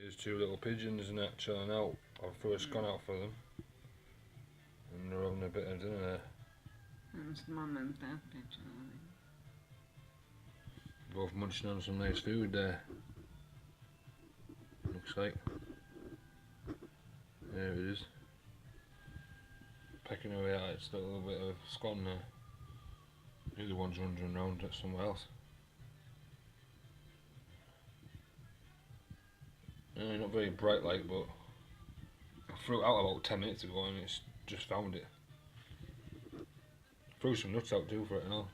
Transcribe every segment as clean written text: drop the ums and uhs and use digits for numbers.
There's two little pigeons and that chilling out. I've first gone out for them. And they're having a bit of dinner there. That's mum and dad pigeon, I think. Both munching on some nice food there. Looks like. There it is. Pecking away at its little bit of scone there. The other one's wandering around at somewhere else. Not very bright light, but I threw it out about 10 minutes ago and it's just found it. Threw some nuts out too for it and all.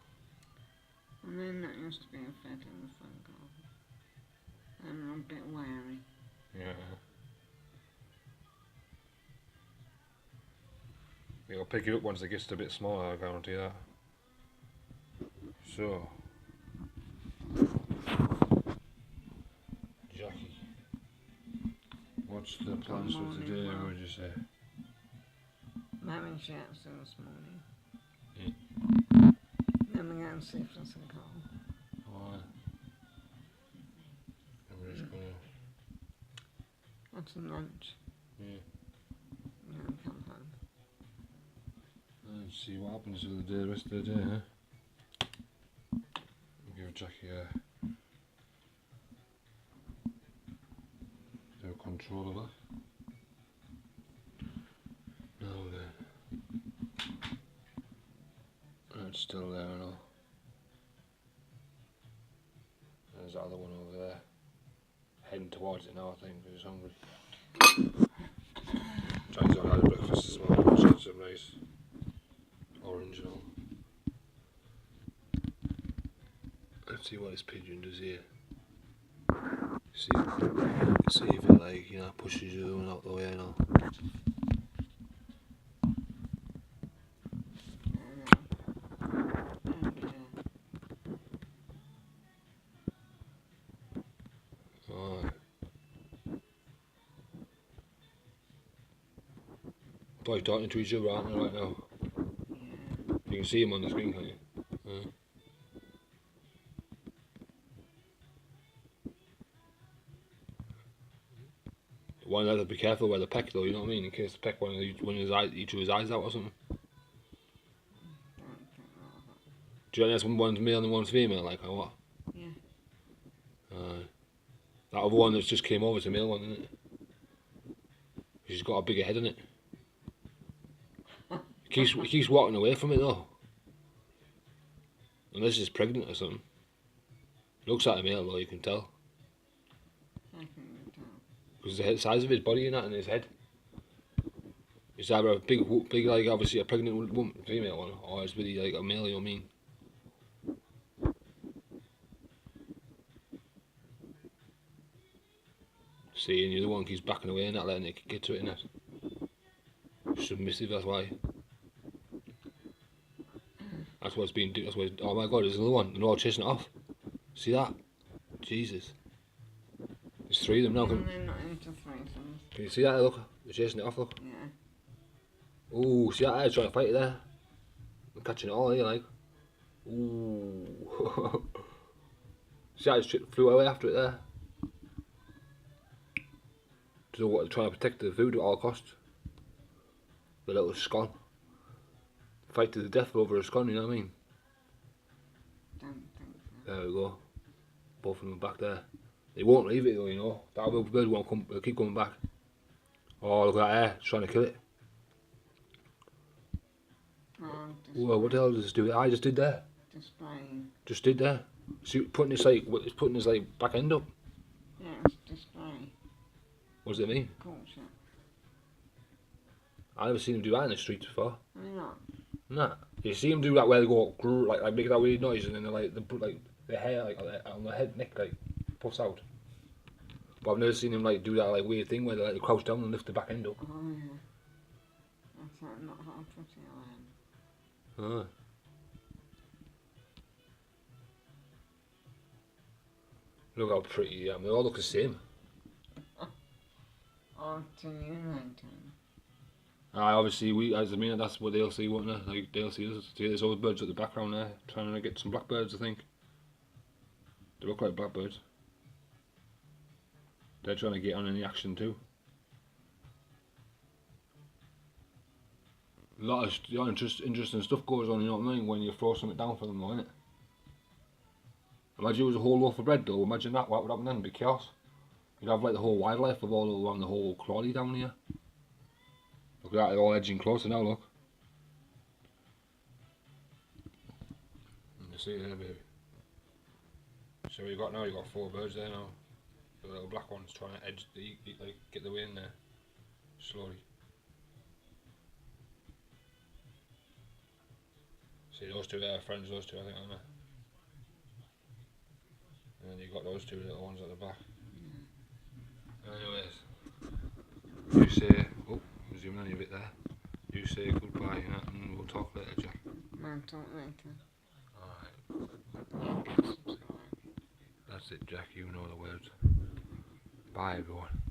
And then that used to be a fed in the front garden. And I'm a bit wary. Yeah. I'll pick it up once it gets a bit smaller, I guarantee that. So, Jackie, what's the plans for today? What would you say? I'm having shouts this morning. Yeah. Then we're going to see if there's a coal. Oh, everybody's gonna... Have some lunch. Yeah. And then come home. Let's see what happens for the day, the rest of the day, huh? I'll give Jackie a bit of control of that. Now then. It's still there and all. There's the other one over there. Heading towards it now, I think, because he's hungry. Jackie's already had breakfast this morning, which is some nice orange and all. Let's see what this pigeon does here. See if it, like, you know, pushes the other one out the way and all. Boys talking to each other, aren't they, right now? Yeah. You can see them on the screen, can't you? One has to be careful where they peck though, you know what I mean? In case they peck one of each of his eyes out or something. Do you think that's one's male and one's female, like, or what? Yeah. That other one that just came over is a male one, isn't it? She's got a bigger head in it. He keeps walking away from it though. Unless he's pregnant or something. Looks like a male though, you can tell. I can tell. Because the size of his body and that and his head. It's either a big like obviously a pregnant woman, female one, or it's really like a male, you know what I mean? See, and the other one keeps backing away and not letting it get to it, innit? Submissive, that's why. That's what's being done. That's what. Oh my God! There's another one. They're all chasing it off. See that? Jesus. There's three of them now. And they're not into threesomes. Can you see that? Look, they're chasing it off. Look. Yeah. Ooh, see that? They're trying to fight it there. They're catching it all here, like. Ooh. See how it flew away after it there. So what? They're trying to protect the food at all costs. The little scone. Fight to the death over a scone, you know what I mean? Don't think so. There we go. Both of them are back there. They won't leave it though, you know. That little bird won't come. They'll keep coming back. Oh, look at that there. It's trying to kill it. Oh, Whoa, what the hell does this do? I just did there. displaying. Just did there. See, putting this like, it's putting this like back end up. Yeah, it's display. What does it mean? Culture. I never seen them do that in the streets before. Why not? Nah. You see them do that where they go like make that weird noise and then they're like the hair like on their head neck like puffs out. But I've never seen them like do that like weird thing where they like crouch down and lift the back end up. Oh yeah. That's not how pretty I am. Ah. Look how pretty they all look the same. Oh, to you later. Obviously that's what they'll see, won't they? Like they'll see us. See there's all the birds at the background there, trying to get some blackbirds, I think. They look like blackbirds. They're trying to get on in the action too. A lot of interesting stuff goes on, you know what I mean, when you throw something down for them, though, innit? Imagine it was a whole loaf of bread, though. Imagine that. What would happen then? It'd be chaos. You'd have like the whole wildlife of all around the whole Crawley down here. Look at that, they're all edging closer now, look. You see it there, baby. So what you got now? You got 4 birds there now. The little black one's trying to edge, like get the way in there, slowly. See those two there, friends, those two I think, aren't they? And then you've got those 2 little ones at the back. Anyways, you say, oh, zooming in a bit there. You say goodbye and we'll talk later, Jack. I'll talk later. Alright. That's it, Jack, you know the words. Bye, everyone.